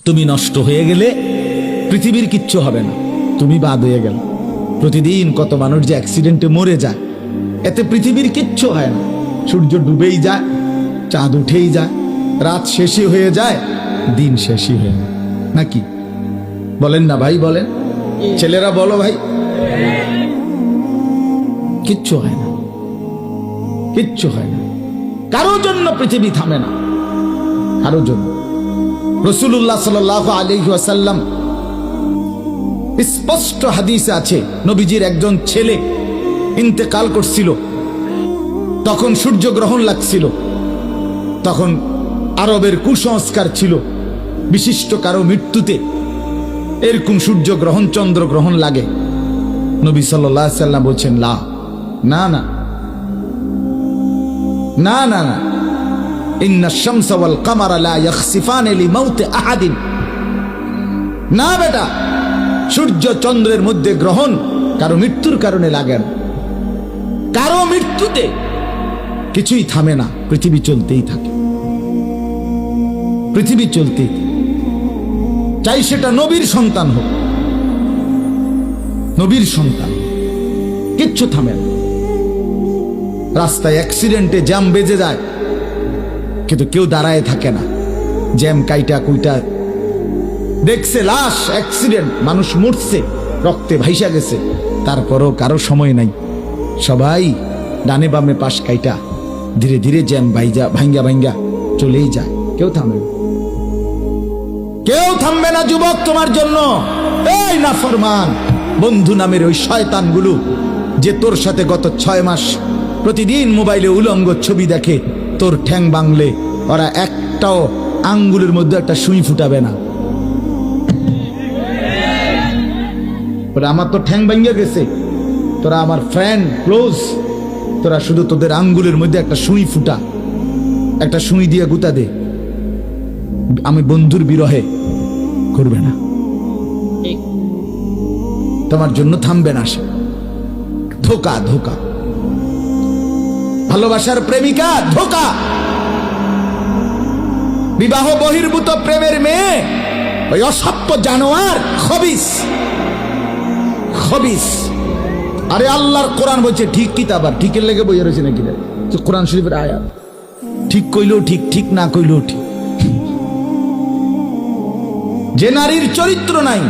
তুমি নষ্ট হয়ে গেলে পৃথিবীর কিচ্ছু হবে না, তুমি বাদ হয়ে গেল। প্রতিদিন কত মানুষ যে অ্যাক্সিডেন্টে মরে যায়, এতে পৃথিবীর কিচ্ছু হয় না। সূর্য ডুবেই যায়, চাঁদ উঠেই যায়, রাত শেষই হয়ে যায়, দিন শেষই হয়ে যায়, নাকি বলেন না ভাই? বলেন ছেলেরা, বলো ভাই। কিচ্ছু হয় না, কিচ্ছু হয় না। কারোর জন্য পৃথিবী থামে না, কারোর জন্য। রাসূলুল্লাহ সাল্লাল্লাহু আলাইহি ওয়াসাল্লাম স্পষ্ট হাদিসে আছে, নবীজির একজন ছেলে ইন্তেকাল করছিল, তখন সূর্যগ্রহণ লাগছিল। তখন আরবের কুসংস্কার ছিল, বিশিষ্ট কারো মৃত্যুতে এরকম সূর্যগ্রহণ চন্দ্রগ্রহণ লাগে। নবী সাল্লাল্লাহু আলাইহি ওয়াসাল্লাম বলছেন, না না না না না না, ইন্না শামসা ওয়াল কামারা লা ইয়াখসিফানি লিমাউতি আহাদিন। না বেটা, সূর্য চন্দ্রের মধ্যে গ্রহণ কারো মৃত্যুর কারণে লাগে না। কারো মৃত্যুতে কিছুই থামে না, পৃথিবী চলতেই থাকে, পৃথিবী চলতেই থাকে। চাই সেটা নবীর সন্তান হোক, নবীর সন্তান, কিচ্ছু থামে না। রাস্তায় অ্যাক্সিডেন্টে জ্যাম বেজে যায়, কিন্তু কেউ দাঁড়ায় থাকে না। জ্যাম কাইটা কুইটা দেখছে, লাশ, অ্যাক্সিডেন্ট, মানুষ মরছে, রক্তে ভাইসা গেছে, তারপরও কারো সময় নাই। সবাই ডানে বামে পাশ কাইটা ধীরে ধীরে জ্যাম ভাঙ্গা ভাঙ্গা চলেই যায়, কেউ থামবে না, কেউ থামবে না যুবক তোমার জন্য। এই নাফরমান বন্ধু নামের ওই শয়তানগুলো যে তোর সাথে গত 6 মাস প্রতিদিন মোবাইলে উলঙ্গ ছবি দেখে, তোর ঠ্যাং বাংলে ওরা একটাও আঙ্গুলের মধ্যে একটা সুই ফুটাবে না। আমার তো ঠ্যাং ভাঙ্গা গেছে, তোরা আমার ফ্রেন্ড ক্লোজ, তোরা শুধু তোদের আঙ্গুলের মধ্যে একটা সুই ফুটা, একটা সুই দিয়ে গুতা দে, আমি বন্ধুর বিরহে করবে না, তোমার জন্য থামবে না সে। ধোকা, ধোকা, ভালোবাসার প্রেমিকা ধোকা, বিবাহ বহির্ভূত প্রেমের মেয়ে ওই অসভ্য জানোয়ার, খবিস, খবিস। আরে আল্লাহর কোরআন বলছে ঠিক কিতাব, আর ঠিকের লেগে বইয়ে রয়েছে নাকি? কোরআন শরীফের আয়াত, ঠিক কইলেও ঠিক, ঠিক না কইলেও ঠিক। যে নারীর চরিত্র নাই,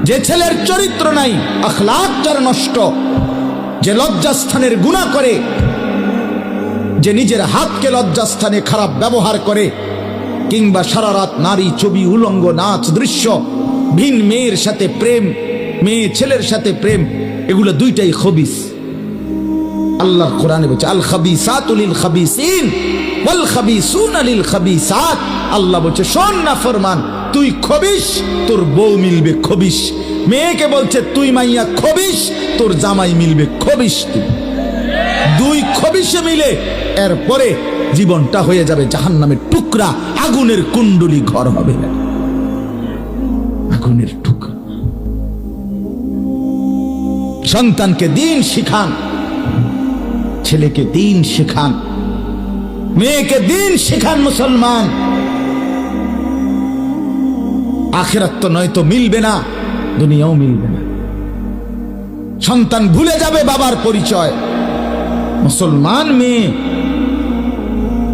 যে ছেলের চরিত্র নাই, আখলাক যার নষ্ট, যে লজ্জাস্থানের গুনাহ করে, যে নিজের হাতকে লজ্জাস্থানে খারাপ ব্যবহার করে, কিংবা সারা রাত নারী ছবি, উলঙ্গ নাচ দৃশ্য, ভিন মেয়ের সাথে প্রেম, মেয়ে ছেলের সাথে প্রেম, এগুলো দুইটাই খবিস। আল্লাহর কোরআনে বলছে আল খাবিসাতু লিল খাবিসিন ওয়াল খাবিসুনা লিল খাবিসাত। আল্লাহ বলছে শোন না ফরমান, তুই খবিস, তোর বউ মিলবে খবিস। মেয়েকে বলছে তুই মাইয়া খবিস, তোর জামাই মিলবে খবিস। দুই খবিসে মিলে এরপরে জীবনটা হয়ে যাবে জাহান্নামের টুকরা, আগুনের কুণ্ডলী ঘর হবে, আগুনের টুকরা। সন্তানকে দিন শিখান, ছেলেকে দিন শিখান, মেয়েকে দিন শিখান। মুসলমান, আখিরাত তো নয়তো মিলবে না, দুনিয়াও মিলবে না। সন্তান ভুলে যাবে বাবার পরিচয়। মুসলমান মেয়ে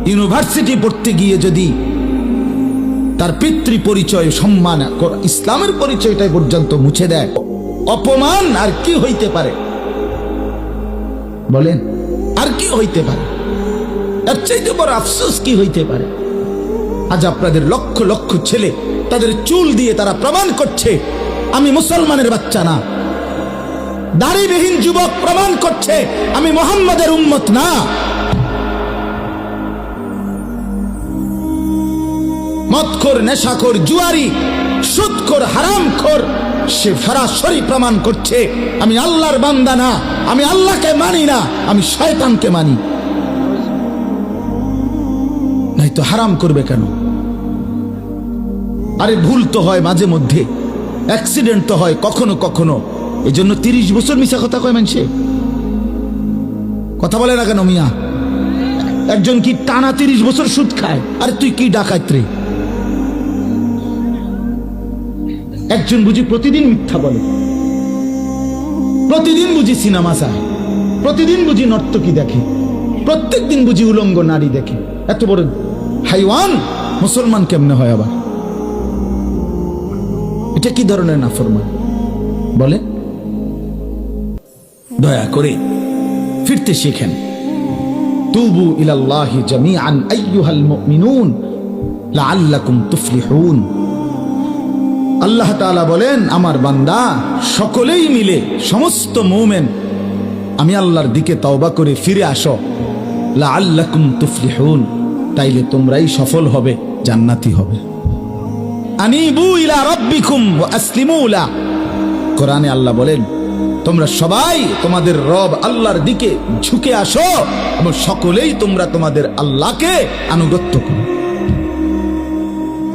ইউনিভার্সিটি পড়তে গিয়ে যদি তার পিতৃ পরিচয়, সম্মান, ইসলামের পরিচয়টাই পর্যন্ত মুছে দেয়, অপমান আর কি হইতে পারে? বলেন, আর কি হইতে পারে? এর চাইতে বড় আফসোস কি হইতে পারে? আজ আপনাদের লক্ষ লক্ষ ছেলে তাদের চুল দিয়ে তারা প্রমাণ করছে আমি মুসলমানের বাচ্চা না। দাড়িবিহীন যুবক প্রমাণ করছে আমি মুহাম্মাদের উম্মত না। মদখোর, নেশাখোর, জুয়ারি, সুদখোর, হারামখোর, সে সরাসরি প্রমাণ করছে আমি আল্লাহর বান্দা না, আমি আল্লাহকে মানি না, আমি শয়তানকে মানি। নাই তো হারাম করবে কেন? আরে ভুল তো হয় মাঝে মধ্যে, অ্যাক্সিডেন্ট তো হয় কখনো কখনো, এই জন্য 30 বছর মিশা কথা কয় মানুষে। কথা বলে না কেন মিয়া? একজন কি টানা 30 বছর সুদ খায়? আরে তুই কি ডাকাত রে? একজন বুঝি প্রতিদিন মিথ্যা বলে, প্রতিদিন বুঝি সিনেমা চায়, প্রতিদিন বুঝি নর্তকী দেখে, প্রত্যেক দিন বুঝি উলঙ্গ নারী দেখে। এত বড় হাইওয়ান মুসলমান কেমনে হয় আবার? এটা কি ধরনের নাফরমান বলে? দয়া করে ফিরতে শিখেন। তুবু ইলাল্লাহি জামিআন আইয়ুহাল মুমিনুন লাআল্লাকুম তুফলিহুন। আল্লাহ তাআলা বলেন, আমার বান্দা সকলেই মিলে, সমস্ত মুমিন আমি আল্লাহর দিকে তওবা করে ফিরে আসো, লাআল্লাকুম তুফলিহুন, তাইলে তোমরাই সফল হবে, জান্নাতি হবে। আনিবু ইলা রাব্বিকুম ওয়া আসলিমু লা। কোরআনে আল্লাহ বলেন, তোমরা সবাই তোমাদের রব আল্লাহর দিকে ঝুঁকে আসো এবং সকলেই তোমরা তোমাদের আল্লাহকে আনুগত্য করো।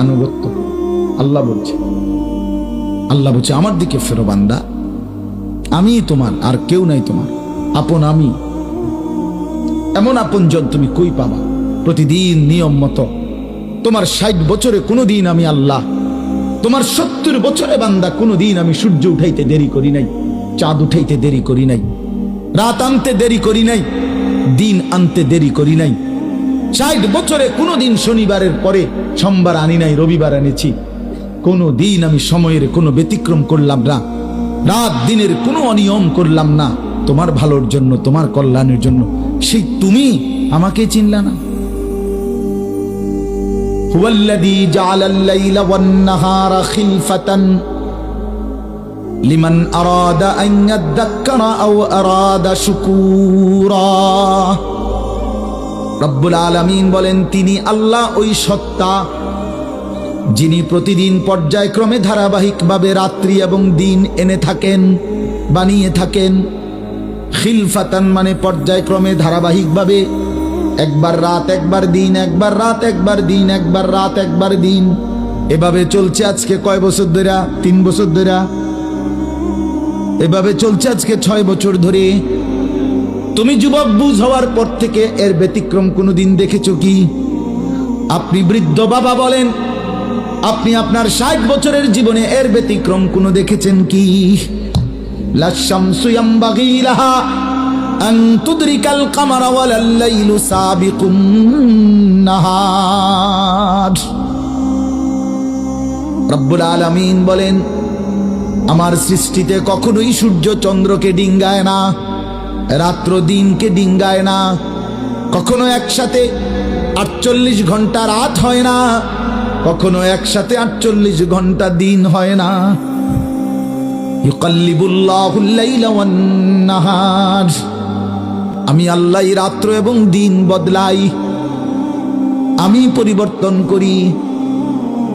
আনুগত্য আল্লাহ বলছে, আল্লাহ বলছে আমার দিকে ফেরো বান্দা, আমি তোমার, আর কেউ নাই তোমার আপন। আমি এমন আপনজন তুমি কই পাবা? প্রতিদিন নিয়ম মতো তোমার 60 বছরে কোনোদিন আমি আল্লাহ, তোমার 70 বছরে বান্দা কোনোদিন আমি সূর্য উঠাইতে দেরি করি নাই, চাঁদ উঠাইতে দেরি করি নাই, রাত আনতে দেরি করি নাই, দিন আনতে দেরি করি নাই। 60 বছরে কোনোদিন শনিবারের পরে সোমবার আনি নাই, রবিবার এনেছি। কোনো দিন আমি সময়ের কোনো ব্যতিক্রম করলাম না, রাত দিনের কোনো অনিয়ম করলাম না, তোমার ভালোর জন্য, তোমার কল্যাণের জন্য। সেই তুমি আমাকে চিনলা না? হুয়াল্লাযী জাআলাল লাইলা ওয়ান নাহারা খিলফাতান লিমান আরাদা আন ইয়াযাক্কারা আও আরাদা শুকুরা। রব্বুল আলামিন বলেন, তিনি আল্লাহ ওই সত্তা যিনি প্রতিদিন পর্যায়ক্রমে ধারাবাহিকভাবে রাত্রি এবং দিন এনে থাকেন, বানিয়ে থাকেন। খিলফাতান মানে পর্যায়ক্রমে ধারাবাহিকভাবে, একবার রাত একবার দিন, একবার রাত একবার দিন, একবার রাত একবার দিন, এভাবে চলছে আজকে কয় বছর ধরে? 3 বছর ধরে। এভাবে চলছে আজকে 6 বছর ধরে। তুমি যুবক বুঝ হওয়ার পর থেকে এর ব্যতিক্রম কোনোদিন দেখেছো কি? আপনি বৃদ্ধ বাবা বলেন, আপনি আপনার 60 বছরের জীবনে এর ব্যতিক্রম কোনো দেখেছেন কি? লাশ-শামসু ইয়ামবাগী লাহা আন তুদরিকাল কামারা ওয়ালাল লাইলু সাবিকুন নাহার। রব্বুল আলামিন বলেন, আমার সৃষ্টিতে কখনোই সূর্য চন্দ্রকে ডিঙ্গায় না, রাত্র দিনকে ডিঙ্গায় না, কখনো একসাথে 48 ঘন্টা রাত হয় না, কখনো একসাথে 48 ঘন্টা দিন হয় না। ইউকাল্লিবুল্লাহুল লাইলা ওয়ান নাহার। আমি আল্লাহ রাত্র এবং দিন বদলাই, আমি পরিবর্তন করি।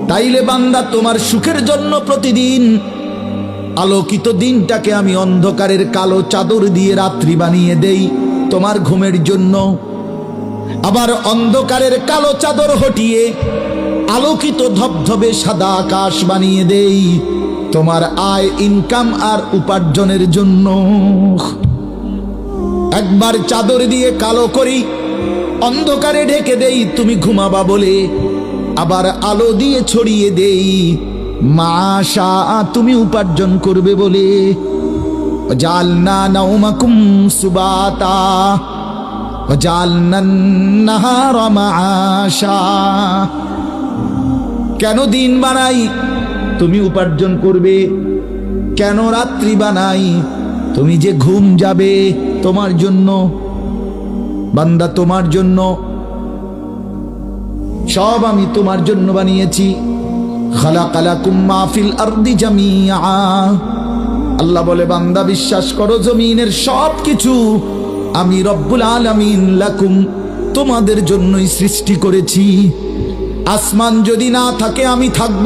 তাইলে বান্দা তোমার সুখের জন্য প্রতিদিন আলোকিত দিনটাকে আমি অন্ধকারের কালো চাদর দিয়ে রাত্রি বানিয়ে দেই তোমার ঘুমের জন্য, আবার অন্ধকারের কালো চাদর হটিয়ে আলোকিত ধবধবে সাদা আকাশ বানিয়ে দেই তোমার আয়, ইনকাম আর উপার্জনের জন্য। একবার চাদর দিয়ে কালো করি, অন্ধকারে ঢেকে দেই তুমি ঘুমাবা বলে, আবার আলো দিয়ে ছড়িয়ে দেই মাশা তুমি উপার্জন করবে বলে। জালনা নাওমাকুম সুবাতা জালনান নাহারা মাআশা। কেন দিন বানাই? তুমি উপার্জন করবে। কেন রাত্রি বানাই? তুমি যে ঘুম যাবে, তোমার জন্য বান্দা, তোমার জন্য। সব আমি তোমার জন্য বানিয়েছি। খালাকালাকুম মা ফিল আরদি জামিআ। আল্লাহ বলে, বান্দা বিশ্বাস করো, জমিনের সব কিছু আমি রব্বুল আলামিন লাকুম তোমাদের জন্যই সৃষ্টি করেছি। আসমান যদি না থাকে আমি থাকব,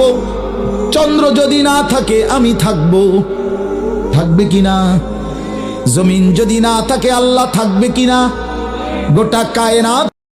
চন্দ্র যদি না থাকে আমি থাকব, থাকবে কিনা? জমিন যদি না থাকে আল্লাহ থাকবে কিনা? গোটা কায়নাত